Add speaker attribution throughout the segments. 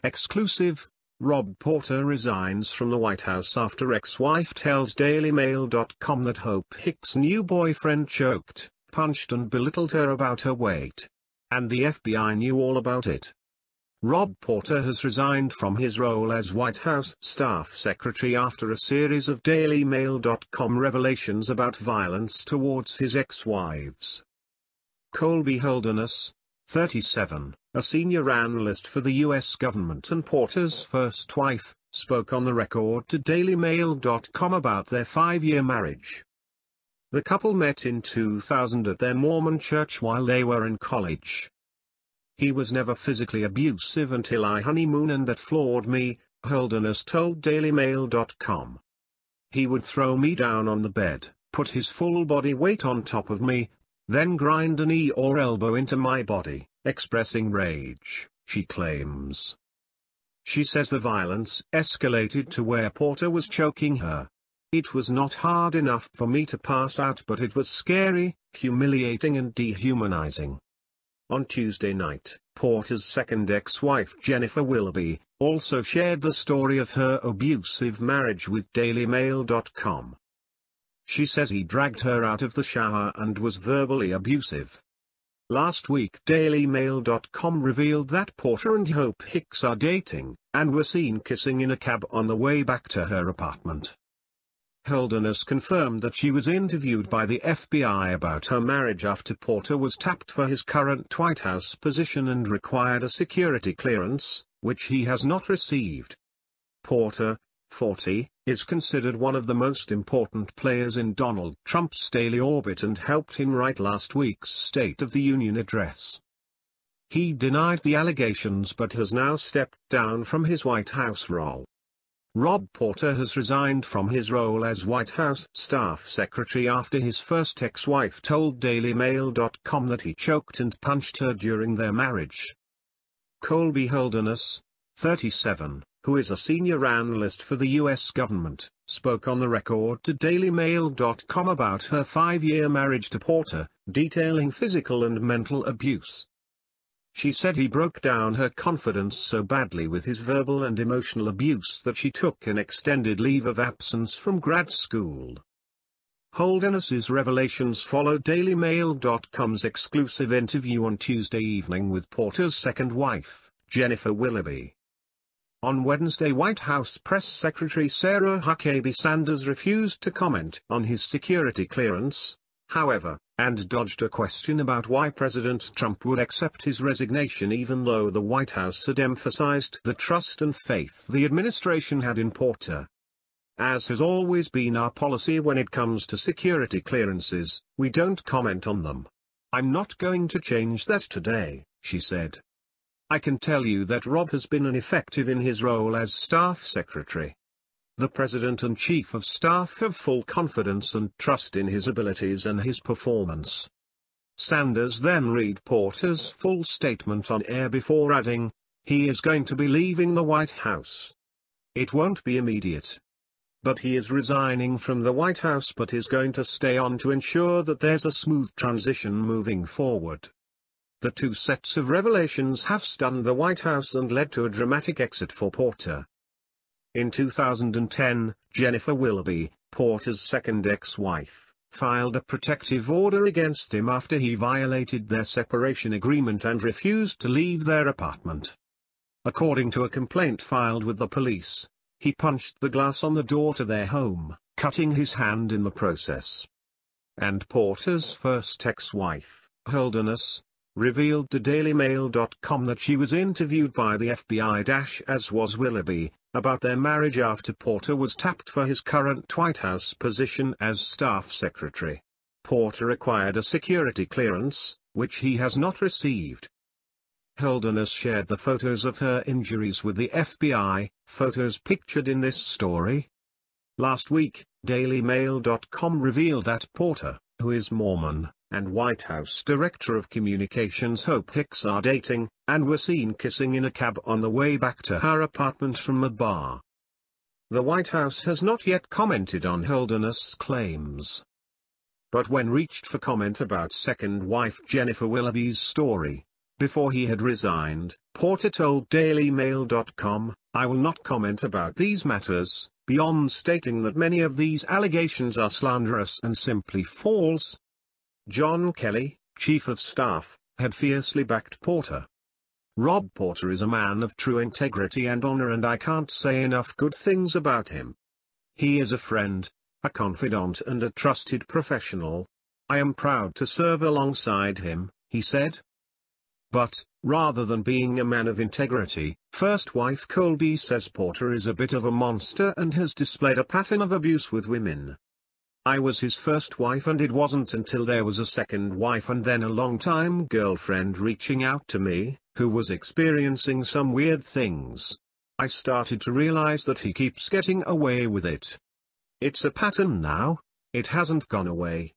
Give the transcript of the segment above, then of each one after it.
Speaker 1: Exclusive: Rob Porter resigns from the White House after ex-wife tells DailyMail.com that Hope Hicks' new boyfriend choked, punched and belittled her about her weight. And the FBI knew all about it. Rob Porter has resigned from his role as White House staff secretary after a series of DailyMail.com revelations about violence towards his ex-wives. Colbie Holderness, 37, a senior analyst for the U.S. government and Porter's first wife, spoke on the record to DailyMail.com about their 5-year marriage. The couple met in 2000 at their Mormon church while they were in college. "He was never physically abusive until I honeymoon, and that floored me," Holderness told DailyMail.com. "He would throw me down on the bed, put his full body weight on top of me, then grind a knee or elbow into my body, expressing rage," she claims. She says the violence escalated to where Porter was choking her. "It was not hard enough for me to pass out, but it was scary, humiliating and dehumanizing." On Tuesday night, Porter's second ex-wife Jennifer Willoughby also shared the story of her abusive marriage with DailyMail.com. She says he dragged her out of the shower and was verbally abusive. Last week DailyMail.com revealed that Porter and Hope Hicks are dating, and were seen kissing in a cab on the way back to her apartment. Holderness confirmed that she was interviewed by the FBI about her marriage after Porter was tapped for his current White House position and required a security clearance, which he has not received. Porter, 40, is considered one of the most important players in Donald Trump's daily orbit and helped him write last week's State of the Union address. He denied the allegations but has now stepped down from his White House role. Rob Porter has resigned from his role as White House staff secretary after his first ex-wife told DailyMail.com that he choked and punched her during their marriage. Colbie Holderness, 37, who is a senior analyst for the U.S. government, spoke on the record to DailyMail.com about her 5-year marriage to Porter, detailing physical and mental abuse. She said he broke down her confidence so badly with his verbal and emotional abuse that she took an extended leave of absence from grad school. Holderness's revelations followed DailyMail.com's exclusive interview on Tuesday evening with Porter's second wife, Jennifer Willoughby. On Wednesday, White House Press Secretary Sarah Huckabee Sanders refused to comment on his security clearance, however, and dodged a question about why President Trump would accept his resignation even though the White House had emphasized the trust and faith the administration had in Porter. "As has always been our policy when it comes to security clearances, we don't comment on them. I'm not going to change that today," she said. "I can tell you that Rob has been ineffective in his role as staff secretary. The President and Chief of Staff have full confidence and trust in his abilities and his performance." Sanders then read Porter's full statement on air before adding, "He is going to be leaving the White House. It won't be immediate. But he is resigning from the White House but is going to stay on to ensure that there's a smooth transition moving forward." The two sets of revelations have stunned the White House and led to a dramatic exit for Porter. In 2010, Jennifer Willoughby, Porter's second ex-wife, filed a protective order against him after he violated their separation agreement and refused to leave their apartment. According to a complaint filed with the police, he punched the glass on the door to their home, cutting his hand in the process. And Porter's first ex-wife, Holderness, revealed to DailyMail.com that she was interviewed by the FBI, as was Willoughby, about their marriage after Porter was tapped for his current White House position as staff secretary. Porter required a security clearance, which he has not received. Holderness shared the photos of her injuries with the FBI, photos pictured in this story. Last week, DailyMail.com revealed that Porter, who is Mormon, and White House Director of Communications Hope Hicks are dating, and were seen kissing in a cab on the way back to her apartment from a bar. The White House has not yet commented on Holderness' claims. But when reached for comment about second wife Jennifer Willoughby's story, Before he had resigned, Porter told dailymail.com, "I will not comment about these matters, beyond stating that many of these allegations are slanderous and simply false." John Kelly, Chief of Staff, had fiercely backed Porter. "Rob Porter is a man of true integrity and honor, and I can't say enough good things about him. He is a friend, a confidant and a trusted professional. I am proud to serve alongside him," he said. But, rather than being a man of integrity, first wife Colbie says Porter is a bit of a monster and has displayed a pattern of abuse with women. "I was his first wife, and it wasn't until there was a second wife and then a long-time girlfriend reaching out to me, who was experiencing some weird things. I started to realize that he keeps getting away with it. It's a pattern now, it hasn't gone away."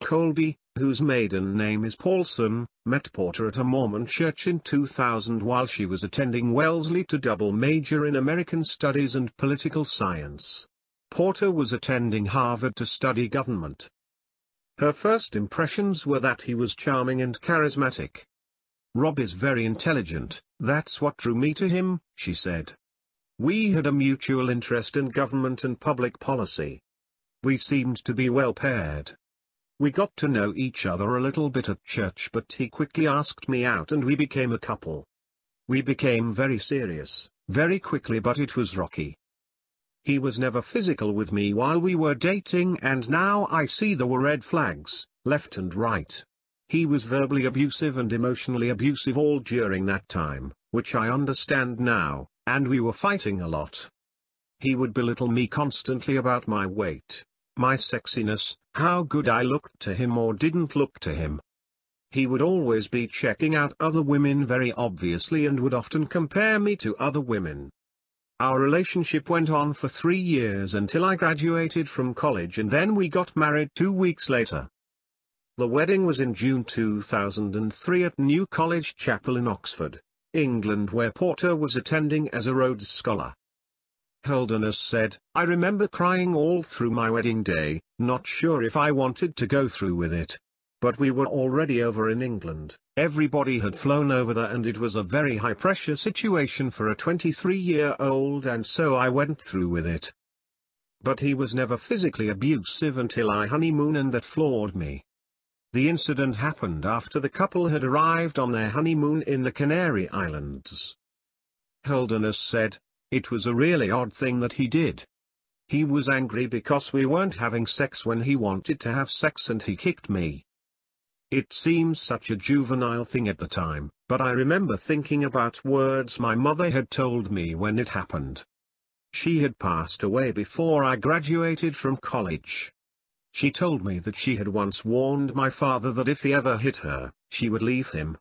Speaker 1: Colbie, whose maiden name is Paulson, met Porter at a Mormon church in 2000 while she was attending Wellesley to double major in American Studies and Political Science. Porter was attending Harvard to study government. Her first impressions were that he was charming and charismatic. "Rob is very intelligent, that's what drew me to him," she said. "We had a mutual interest in government and public policy. We seemed to be well paired. We got to know each other a little bit at church, but he quickly asked me out and we became a couple. We became very serious, very quickly, but it was rocky. He was never physical with me while we were dating, and now I see there were red flags, left and right. He was verbally abusive and emotionally abusive all during that time, which I understand now, and we were fighting a lot. He would belittle me constantly about my weight, my sexiness, how good I looked to him or didn't look to him. He would always be checking out other women very obviously and would often compare me to other women. Our relationship went on for 3 years until I graduated from college, and then we got married 2 weeks later. The wedding was in June 2003 at New College Chapel in Oxford, England, where Porter was attending as a Rhodes Scholar. Holderness said, "I remember crying all through my wedding day, not sure if I wanted to go through with it. But we were already over in England, everybody had flown over there, and it was a very high-pressure situation for a 23-year-old, and so I went through with it. But he was never physically abusive until I honeymooned, and that floored me." The incident happened after the couple had arrived on their honeymoon in the Canary Islands. Holderness said, "It was a really odd thing that he did. He was angry because we weren't having sex when he wanted to have sex, and he kicked me. It seems such a juvenile thing at the time, but I remember thinking about words my mother had told me when it happened. She had passed away before I graduated from college. She told me that she had once warned my father that if he ever hit her, she would leave him.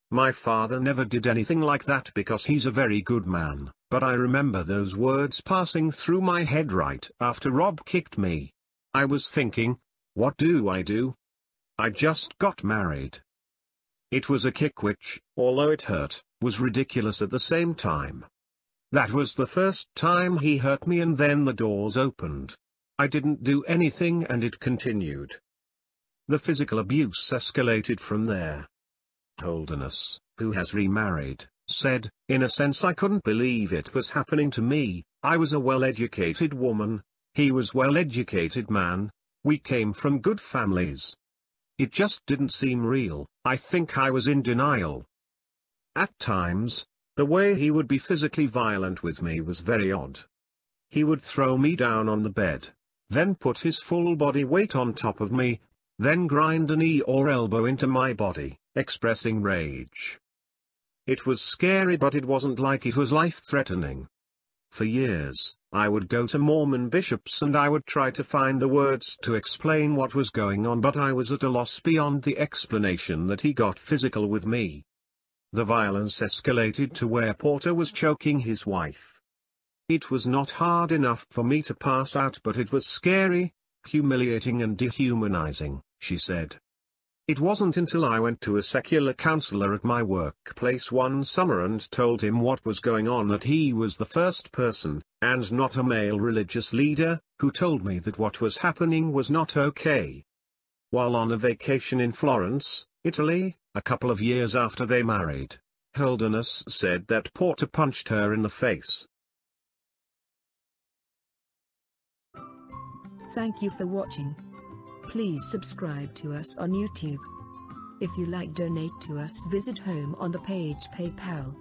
Speaker 1: My father never did anything like that because he's a very good man, but I remember those words passing through my head right after Rob kicked me. I was thinking, what do I do? I just got married." It was a kick which, although it hurt, was ridiculous at the same time. "That was the first time he hurt me, and then the doors opened. I didn't do anything and it continued. The physical abuse escalated from there." Holderness, who has remarried, said, "In a sense I couldn't believe it was happening to me. I was a well-educated woman, he was well-educated man, we came from good families. It just didn't seem real. I think I was in denial. At times, the way he would be physically violent with me was very odd. He would throw me down on the bed, then put his full body weight on top of me, then grind a knee or elbow into my body, expressing rage. It was scary, but it wasn't like it was life-threatening. For years, I would go to Mormon bishops and I would try to find the words to explain what was going on, but I was at a loss beyond the explanation that he got physical with me. The violence escalated to where Porter was choking his wife. It was not hard enough for me to pass out, but it was scary, humiliating and dehumanizing," she said. "It wasn't until I went to a secular counselor at my workplace one summer and told him what was going on that he was the first person, and not a male religious leader, who told me that what was happening was not okay. while on a vacation in Florence, Italy, a couple of years after they married. Holderness said that Porter punched her in the face.
Speaker 2: Thank you for watching. Please subscribe to us on YouTube. If you like, donate to us, visit home on the page PayPal.